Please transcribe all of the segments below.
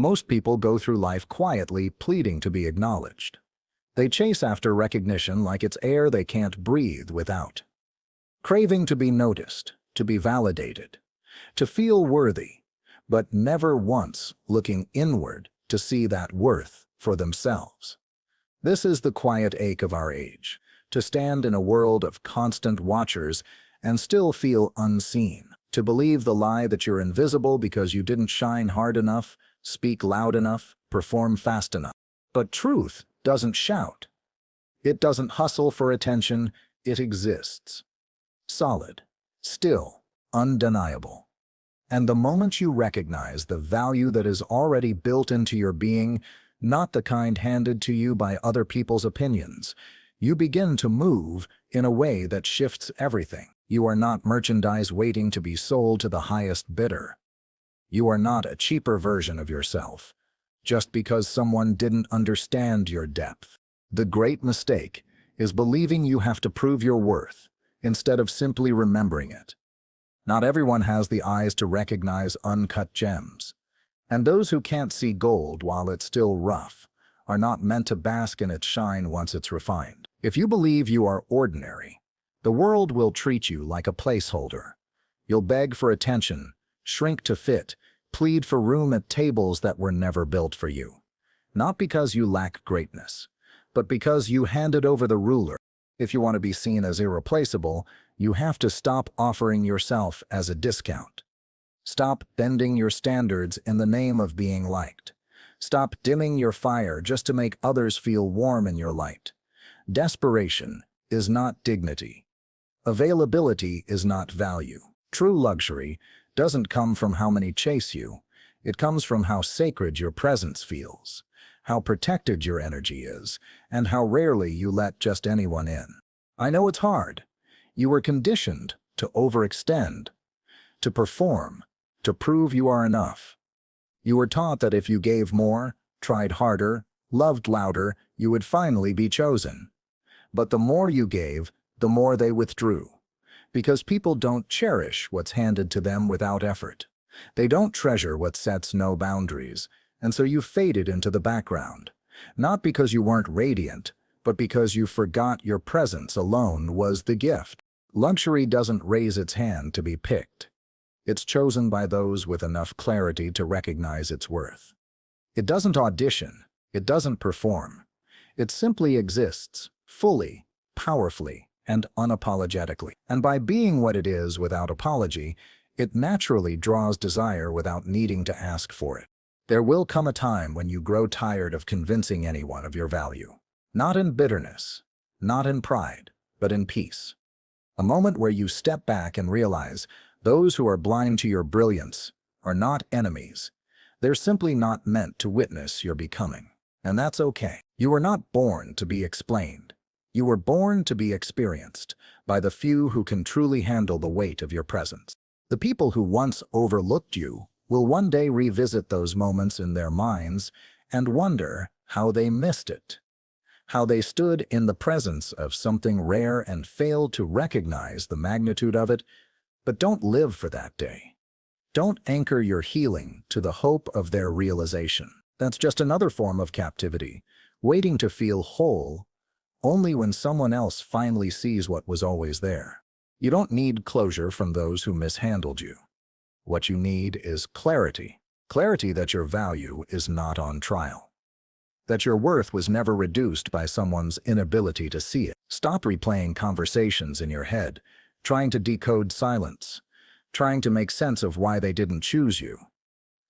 Most people go through life quietly pleading to be acknowledged. They chase after recognition like it's air they can't breathe without. Craving to be noticed, to be validated, to feel worthy, but never once looking inward to see that worth for themselves. This is the quiet ache of our age, to stand in a world of constant watchers and still feel unseen, to believe the lie that you're invisible because you didn't shine hard enough, speak loud enough, perform fast enough. But truth doesn't shout. It doesn't hustle for attention, it exists. Solid, still, undeniable. And the moment you recognize the value that is already built into your being, not the kind handed to you by other people's opinions, you begin to move in a way that shifts everything. You are not merchandise waiting to be sold to the highest bidder. You are not a cheaper version of yourself, just because someone didn't understand your depth. The great mistake is believing you have to prove your worth instead of simply remembering it. Not everyone has the eyes to recognize uncut gems, and those who can't see gold while it's still rough are not meant to bask in its shine once it's refined. If you believe you are ordinary, the world will treat you like a placeholder. You'll beg for attention, shrink to fit, plead for room at tables that were never built for you. Not because you lack greatness, but because you handed over the ruler. If you want to be seen as irreplaceable, you have to stop offering yourself as a discount. Stop bending your standards in the name of being liked. Stop dimming your fire just to make others feel warm in your light. Desperation is not dignity. Availability is not value. True luxury doesn't come from how many chase you. It comes from how sacred your presence feels, how protected your energy is, and how rarely you let just anyone in. I know it's hard. You were conditioned to overextend, to perform, to prove you are enough. You were taught that if you gave more, tried harder, loved louder, you would finally be chosen. But the more you gave, the more they withdrew. Because people don't cherish what's handed to them without effort. They don't treasure what sets no boundaries, and so you faded into the background. Not because you weren't radiant, but because you forgot your presence alone was the gift. Luxury doesn't raise its hand to be picked. It's chosen by those with enough clarity to recognize its worth. It doesn't audition. It doesn't perform. It simply exists, fully, powerfully, and unapologetically. And by being what it is without apology, it naturally draws desire without needing to ask for it. There will come a time when you grow tired of convincing anyone of your value. Not in bitterness, not in pride, but in peace. A moment where you step back and realize those who are blind to your brilliance are not enemies. They're simply not meant to witness your becoming. And that's okay. You were not born to be explained. You were born to be experienced by the few who can truly handle the weight of your presence. The people who once overlooked you will one day revisit those moments in their minds and wonder how they missed it, how they stood in the presence of something rare and failed to recognize the magnitude of it. But don't live for that day. Don't anchor your healing to the hope of their realization. That's just another form of captivity, waiting to feel whole only when someone else finally sees what was always there. You don't need closure from those who mishandled you. What you need is clarity. Clarity that your value is not on trial. That your worth was never reduced by someone's inability to see it. Stop replaying conversations in your head, trying to decode silence, trying to make sense of why they didn't choose you.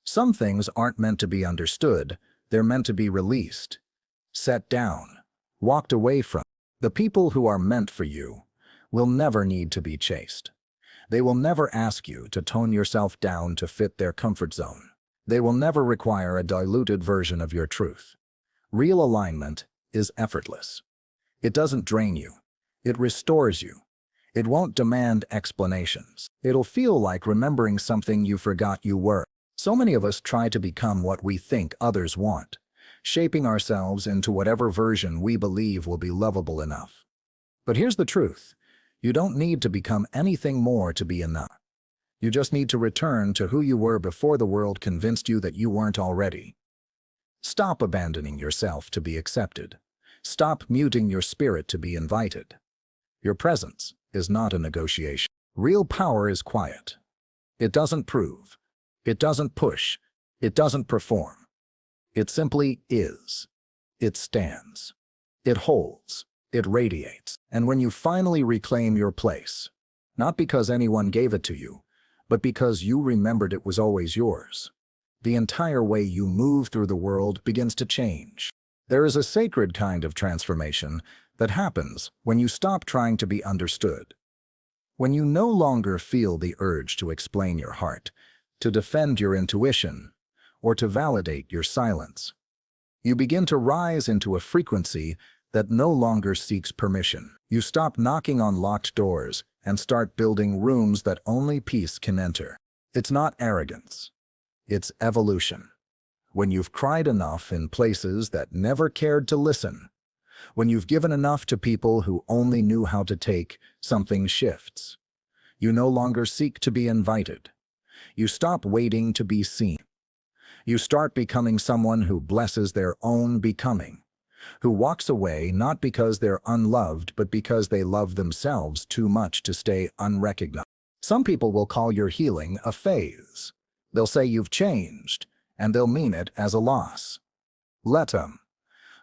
Some things aren't meant to be understood, they're meant to be released, set down, walked away from. The people who are meant for you will never need to be chased. They will never ask you to tone yourself down to fit their comfort zone. They will never require a diluted version of your truth. Real alignment is effortless. It doesn't drain you. It restores you. It won't demand explanations. It'll feel like remembering something you forgot you were. So many of us try to become what we think others want, shaping ourselves into whatever version we believe will be lovable enough. But here's the truth. You don't need to become anything more to be enough. You just need to return to who you were before the world convinced you that you weren't already. Stop abandoning yourself to be accepted. Stop muting your spirit to be invited. Your presence is not a negotiation. Real power is quiet. It doesn't prove. It doesn't push. It doesn't perform. It simply is. It stands. It holds. It radiates. And when you finally reclaim your place, not because anyone gave it to you, but because you remembered it was always yours, the entire way you move through the world begins to change. There is a sacred kind of transformation that happens when you stop trying to be understood. When you no longer feel the urge to explain your heart, to defend your intuition, or to validate your silence. You begin to rise into a frequency that no longer seeks permission. You stop knocking on locked doors and start building rooms that only peace can enter. It's not arrogance. It's evolution. When you've cried enough in places that never cared to listen, when you've given enough to people who only knew how to take, something shifts. You no longer seek to be invited. You stop waiting to be seen. You start becoming someone who blesses their own becoming, who walks away not because they're unloved, but because they love themselves too much to stay unrecognized. Some people will call your healing a phase. They'll say you've changed, and they'll mean it as a loss. Let them.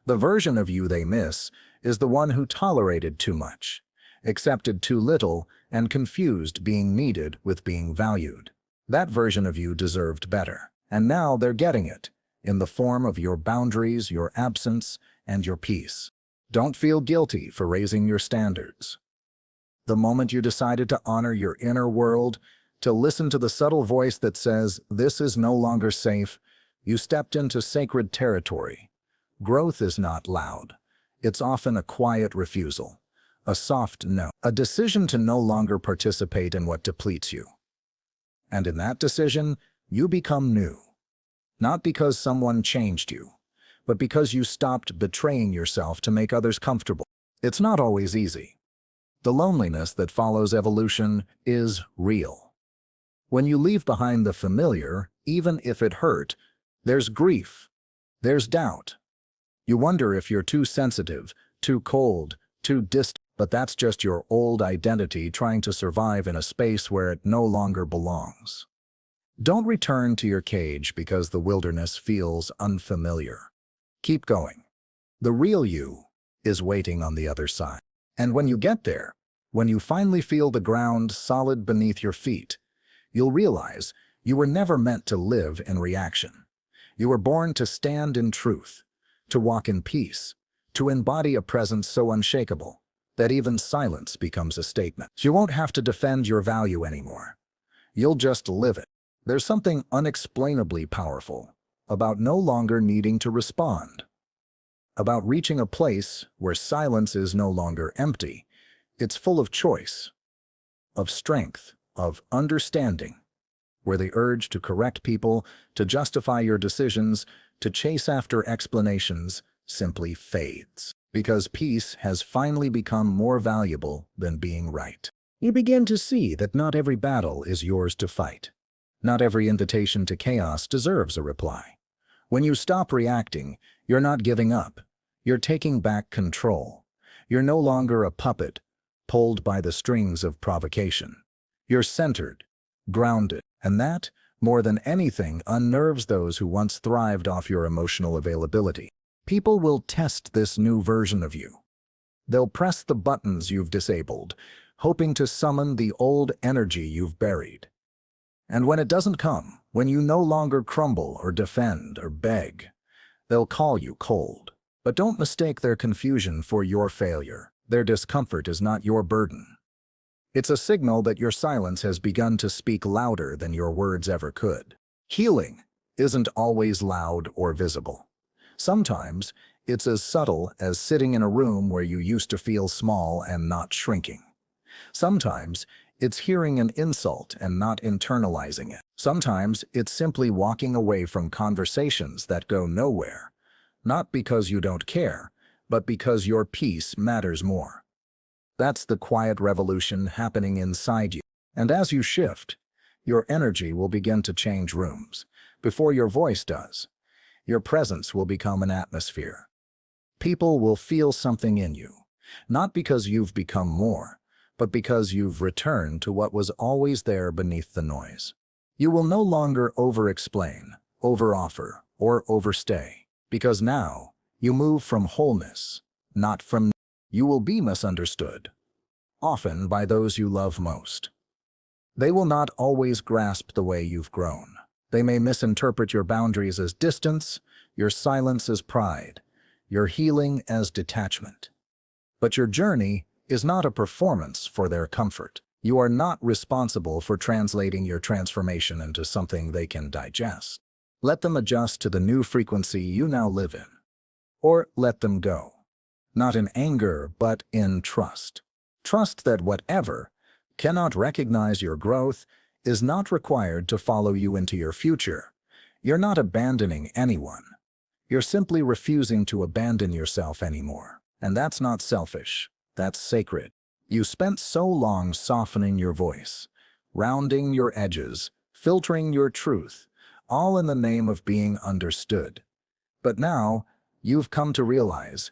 The version of you they miss is the one who tolerated too much, accepted too little, and confused being needed with being valued. That version of you deserved better. And now they're getting it, in the form of your boundaries, your absence, and your peace. Don't feel guilty for raising your standards. The moment you decided to honor your inner world, to listen to the subtle voice that says, "This is no longer safe," you stepped into sacred territory. Growth is not loud. It's often a quiet refusal, a soft no, a decision to no longer participate in what depletes you. And in that decision, you become new. Not because someone changed you, but because you stopped betraying yourself to make others comfortable. It's not always easy. The loneliness that follows evolution is real. When you leave behind the familiar, even if it hurt, there's grief, there's doubt. You wonder if you're too sensitive, too cold, too distant, but that's just your old identity trying to survive in a space where it no longer belongs. Don't return to your cage because the wilderness feels unfamiliar. Keep going. The real you is waiting on the other side. And when you get there, when you finally feel the ground solid beneath your feet, you'll realize you were never meant to live in reaction. You were born to stand in truth, to walk in peace, to embody a presence so unshakable that even silence becomes a statement. You won't have to defend your value anymore. You'll just live it. There's something unexplainably powerful about no longer needing to respond, about reaching a place where silence is no longer empty. It's full of choice, of strength, of understanding, where the urge to correct people, to justify your decisions, to chase after explanations simply fades, because peace has finally become more valuable than being right. You begin to see that not every battle is yours to fight. Not every invitation to chaos deserves a reply. When you stop reacting, you're not giving up. You're taking back control. You're no longer a puppet, pulled by the strings of provocation. You're centered, grounded, and that, more than anything, unnerves those who once thrived off your emotional availability. People will test this new version of you. They'll press the buttons you've disabled, hoping to summon the old energy you've buried. And when it doesn't come, when you no longer crumble or defend or beg, they'll call you cold. But don't mistake their confusion for your failure. Their discomfort is not your burden. It's a signal that your silence has begun to speak louder than your words ever could. Healing isn't always loud or visible. Sometimes it's as subtle as sitting in a room where you used to feel small and not shrinking. Sometimes it's hearing an insult and not internalizing it. Sometimes it's simply walking away from conversations that go nowhere, not because you don't care, but because your peace matters more. That's the quiet revolution happening inside you. And as you shift, your energy will begin to change rooms before your voice does. Your presence will become an atmosphere. People will feel something in you, not because you've become more, but because you've returned to what was always there beneath the noise. You will no longer over-explain, over-offer, or overstay, because now you move from wholeness, not from. You will be misunderstood, often by those you love most. They will not always grasp the way you've grown. They may misinterpret your boundaries as distance, your silence as pride, your healing as detachment. But your journey is not a performance for their comfort. You are not responsible for translating your transformation into something they can digest. Let them adjust to the new frequency you now live in. Or let them go. Not in anger, but in trust. Trust that whatever cannot recognize your growth is not required to follow you into your future. You're not abandoning anyone. You're simply refusing to abandon yourself anymore. And that's not selfish. That's sacred. You spent so long softening your voice, rounding your edges, filtering your truth, all in the name of being understood. But now, you've come to realize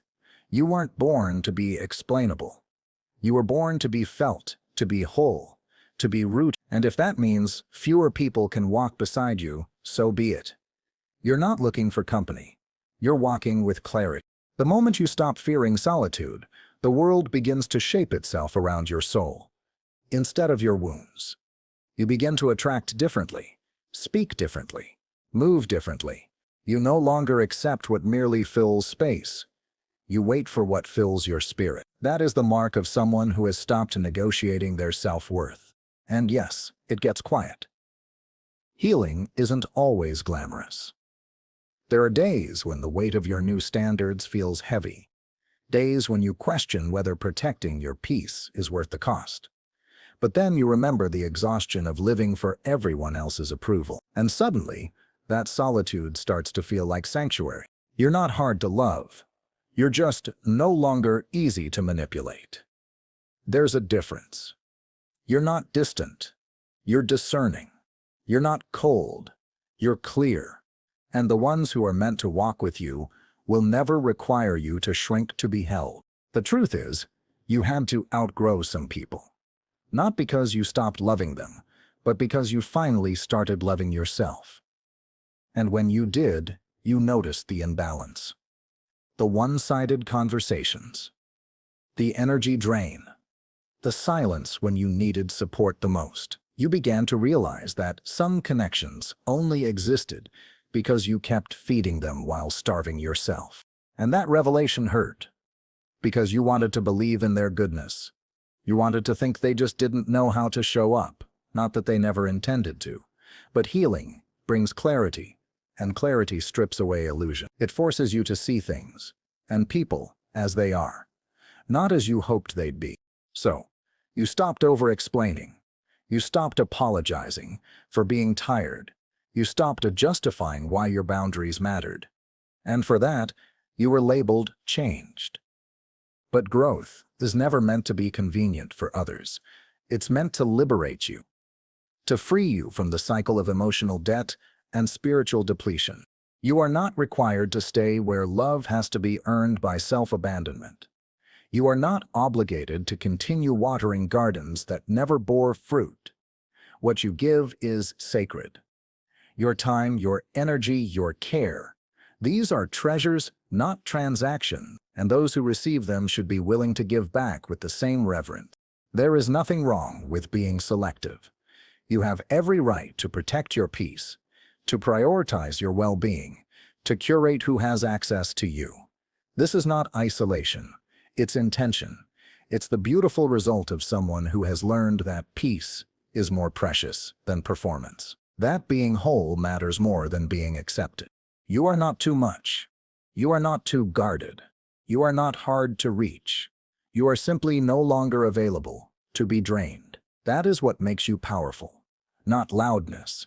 you weren't born to be explainable. You were born to be felt, to be whole, to be rooted. And if that means fewer people can walk beside you, so be it. You're not looking for company. You're walking with clarity. The moment you stop fearing solitude, the world begins to shape itself around your soul, instead of your wounds. You begin to attract differently, speak differently, move differently. You no longer accept what merely fills space. You wait for what fills your spirit. That is the mark of someone who has stopped negotiating their self-worth. And yes, it gets quiet. Healing isn't always glamorous. There are days when the weight of your new standards feels heavy. Days when you question whether protecting your peace is worth the cost. But then you remember the exhaustion of living for everyone else's approval. And suddenly, that solitude starts to feel like sanctuary. You're not hard to love. You're just no longer easy to manipulate. There's a difference. You're not distant. You're discerning. You're not cold. You're clear. And the ones who are meant to walk with you will never require you to shrink to be held. The truth is, you had to outgrow some people. Not because you stopped loving them, but because you finally started loving yourself. And when you did, you noticed the imbalance. The one-sided conversations. The energy drain. The silence when you needed support the most. You began to realize that some connections only existed because you kept feeding them while starving yourself. And that revelation hurt, because you wanted to believe in their goodness. You wanted to think they just didn't know how to show up, not that they never intended to. But healing brings clarity, and clarity strips away illusion. It forces you to see things, and people, as they are, not as you hoped they'd be. So, you stopped over-explaining. You stopped apologizing for being tired. You stopped justifying why your boundaries mattered. And for that, you were labeled changed. But growth is never meant to be convenient for others. It's meant to liberate you, to free you from the cycle of emotional debt and spiritual depletion. You are not required to stay where love has to be earned by self-abandonment. You are not obligated to continue watering gardens that never bore fruit. What you give is sacred. Your time, your energy, your care. These are treasures, not transactions, and those who receive them should be willing to give back with the same reverence. There is nothing wrong with being selective. You have every right to protect your peace, to prioritize your well-being, to curate who has access to you. This is not isolation. It's intention. It's the beautiful result of someone who has learned that peace is more precious than performance. That being whole matters more than being accepted. You are not too much. You are not too guarded. You are not hard to reach. You are simply no longer available to be drained. That is what makes you powerful. Not loudness,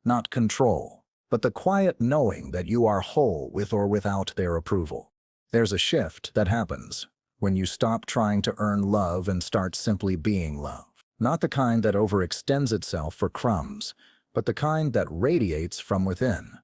not control, but the quiet knowing that you are whole with or without their approval. There's a shift that happens when you stop trying to earn love and start simply being love. Not the kind that overextends itself for crumbs, but the kind that radiates from within.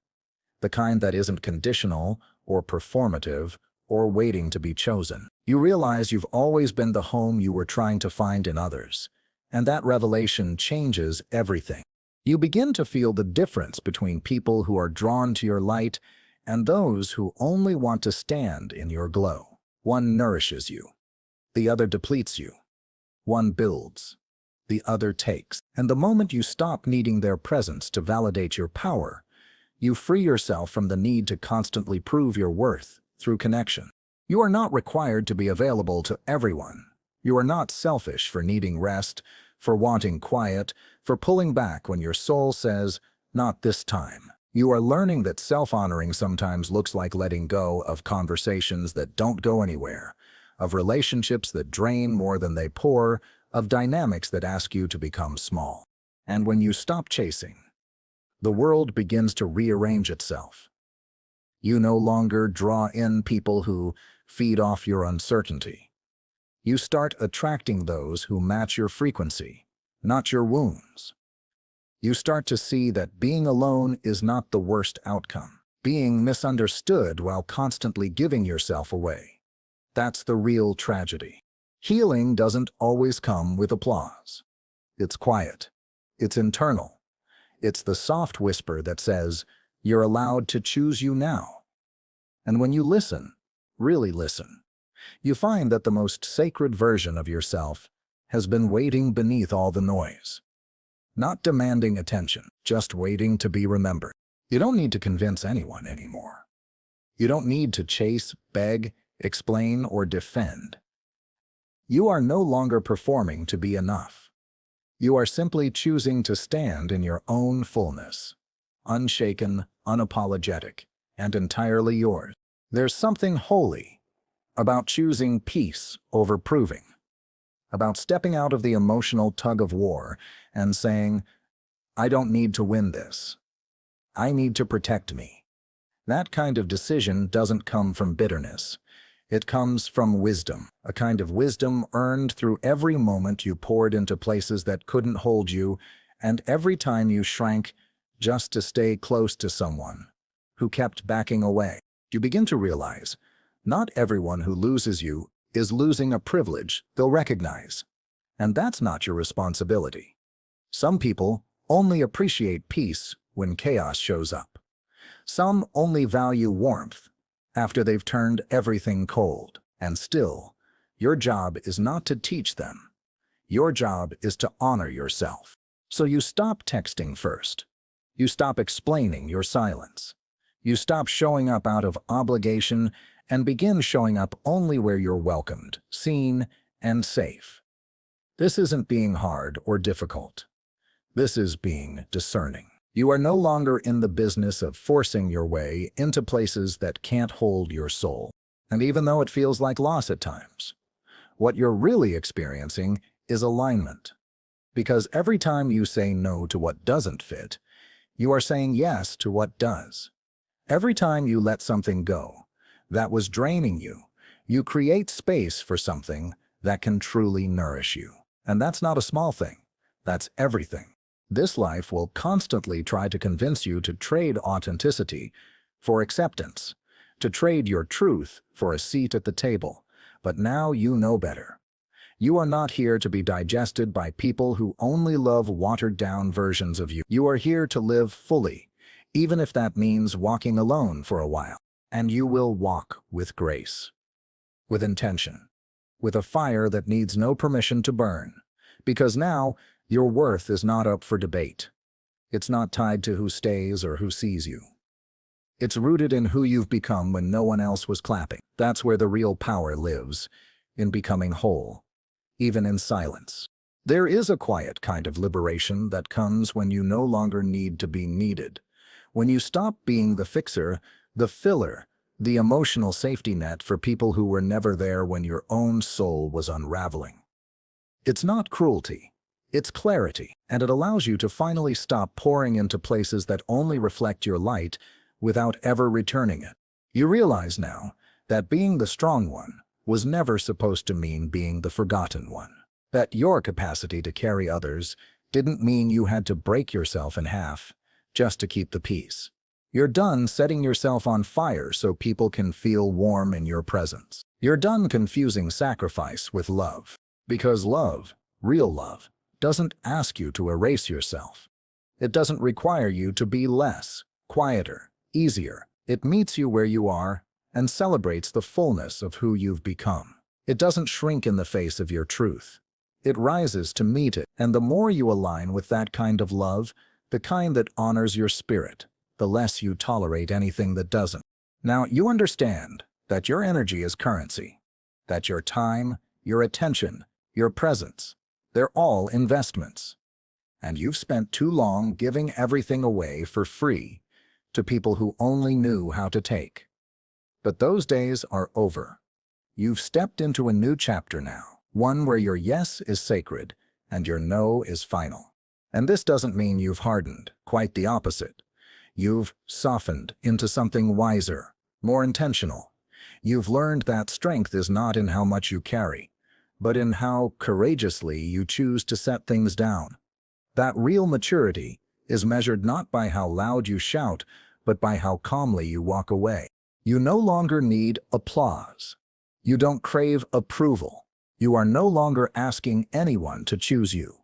the kind that isn't conditional or performative or waiting to be chosen. You realize you've always been the home you were trying to find in others, and that revelation changes everything. You begin to feel the difference between people who are drawn to your light and those who only want to stand in your glow. One nourishes you, the other depletes you. One builds, the other takes. And the moment you stop needing their presence to validate your power, you free yourself from the need to constantly prove your worth through connection. You are not required to be available to everyone. You are not selfish for needing rest, for wanting quiet, for pulling back when your soul says, "Not this time." You are learning that self-honoring sometimes looks like letting go of conversations that don't go anywhere, of relationships that drain more than they pour, of dynamics that ask you to become small. And when you stop chasing, the world begins to rearrange itself. You no longer draw in people who feed off your uncertainty. You start attracting those who match your frequency, not your wounds. You start to see that being alone is not the worst outcome. Being misunderstood while constantly giving yourself away, that's the real tragedy. Healing doesn't always come with applause. It's quiet. It's internal. It's the soft whisper that says, "You're allowed to choose you now." And when you listen, really listen, you find that the most sacred version of yourself has been waiting beneath all the noise. Not demanding attention, just waiting to be remembered. You don't need to convince anyone anymore. You don't need to chase, beg, explain, or defend. You are no longer performing to be enough. You are simply choosing to stand in your own fullness, unshaken, unapologetic, and entirely yours. There's something holy about choosing peace over proving, about stepping out of the emotional tug-of-war and saying, "I don't need to win this. I need to protect me." That kind of decision doesn't come from bitterness. It comes from wisdom, a kind of wisdom earned through every moment you poured into places that couldn't hold you, and every time you shrank just to stay close to someone who kept backing away. You begin to realize, not everyone who loses you is losing a privilege they'll recognize. And that's not your responsibility. Some people only appreciate peace when chaos shows up. Some only value warmth after they've turned everything cold. And still, your job is not to teach them. Your job is to honor yourself. So you stop texting first. You stop explaining your silence. You stop showing up out of obligation and begin showing up only where you're welcomed, seen, and safe. This isn't being hard or difficult. This is being discerning. You are no longer in the business of forcing your way into places that can't hold your soul. And even though it feels like loss at times, what you're really experiencing is alignment. Because every time you say no to what doesn't fit, you are saying yes to what does. Every time you let something go that was draining you, you create space for something that can truly nourish you. And that's not a small thing. That's everything. This life will constantly try to convince you to trade authenticity for acceptance, to trade your truth for a seat at the table. But now you know better. You are not here to be digested by people who only love watered-down versions of you. You are here to live fully, even if that means walking alone for a while. And you will walk with grace, with intention, with a fire that needs no permission to burn. Because now, your worth is not up for debate. It's not tied to who stays or who sees you. It's rooted in who you've become when no one else was clapping. That's where the real power lives, in becoming whole, even in silence. There is a quiet kind of liberation that comes when you no longer need to be needed. When you stop being the fixer, the filler, the emotional safety net for people who were never there when your own soul was unraveling. It's not cruelty. It's clarity, and it allows you to finally stop pouring into places that only reflect your light without ever returning it. You realize now that being the strong one was never supposed to mean being the forgotten one. That your capacity to carry others didn't mean you had to break yourself in half just to keep the peace. You're done setting yourself on fire so people can feel warm in your presence. You're done confusing sacrifice with love. Because love, real love, doesn't ask you to erase yourself. It doesn't require you to be less, quieter, easier. It meets you where you are and celebrates the fullness of who you've become. It doesn't shrink in the face of your truth. It rises to meet it. And the more you align with that kind of love, the kind that honors your spirit, the less you tolerate anything that doesn't. Now, you understand that your energy is currency, that your time, your attention, your presence, they're all investments. And you've spent too long giving everything away for free to people who only knew how to take. But those days are over. You've stepped into a new chapter now, one where your yes is sacred and your no is final. And this doesn't mean you've hardened, quite the opposite. You've softened into something wiser, more intentional. You've learned that strength is not in how much you carry, but in how courageously you choose to set things down. That real maturity is measured not by how loud you shout, but by how calmly you walk away. You no longer need applause. You don't crave approval. You are no longer asking anyone to choose you,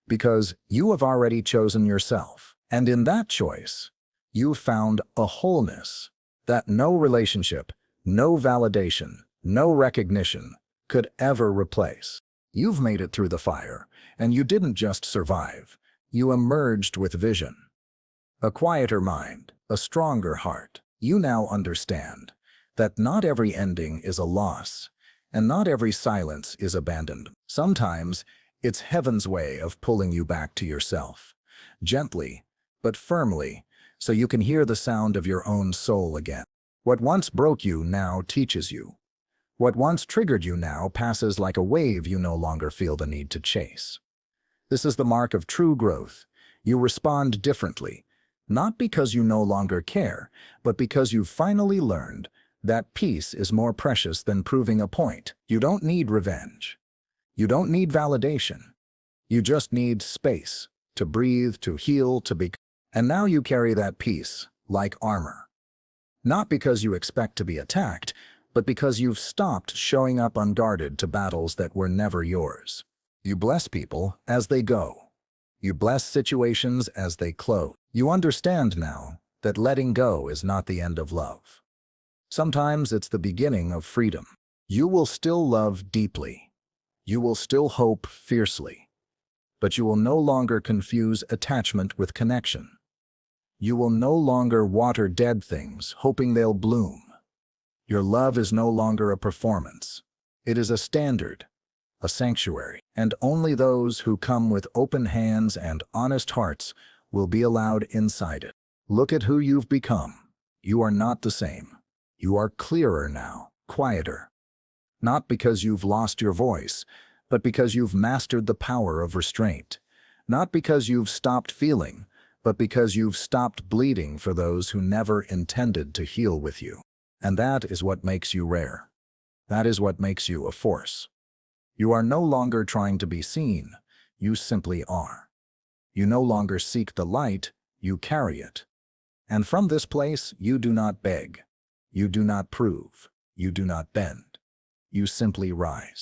because you have already chosen yourself. And in that choice, you've found a wholeness that no relationship, no validation, no recognition could ever replace. You've made it through the fire, and you didn't just survive. You emerged with vision. A quieter mind, a stronger heart. You now understand that not every ending is a loss, and not every silence is abandonment. Sometimes it's heaven's way of pulling you back to yourself, gently but firmly, so you can hear the sound of your own soul again. What once broke you now teaches you. What once triggered you now passes like a wave you no longer feel the need to chase. This is the mark of true growth. You respond differently, not because you no longer care, but because you've finally learned that peace is more precious than proving a point. You don't need revenge. You don't need validation. You just need space to breathe, to heal, to be. And now you carry that peace like armor. Not because you expect to be attacked, but because you've stopped showing up unguarded to battles that were never yours. You bless people as they go. You bless situations as they close. You understand now that letting go is not the end of love. Sometimes it's the beginning of freedom. You will still love deeply. You will still hope fiercely. But you will no longer confuse attachment with connection. You will no longer water dead things, hoping they'll bloom. Your love is no longer a performance. It is a standard, a sanctuary, and only those who come with open hands and honest hearts will be allowed inside it. Look at who you've become. You are not the same. You are clearer now, quieter. Not because you've lost your voice, but because you've mastered the power of restraint. Not because you've stopped feeling, but because you've stopped bleeding for those who never intended to heal with you. And that is what makes you rare. That is what makes you a force. You are no longer trying to be seen. You simply are. You no longer seek the light, you carry it. And from this place, you do not beg. You do not prove. You do not bend. You simply rise.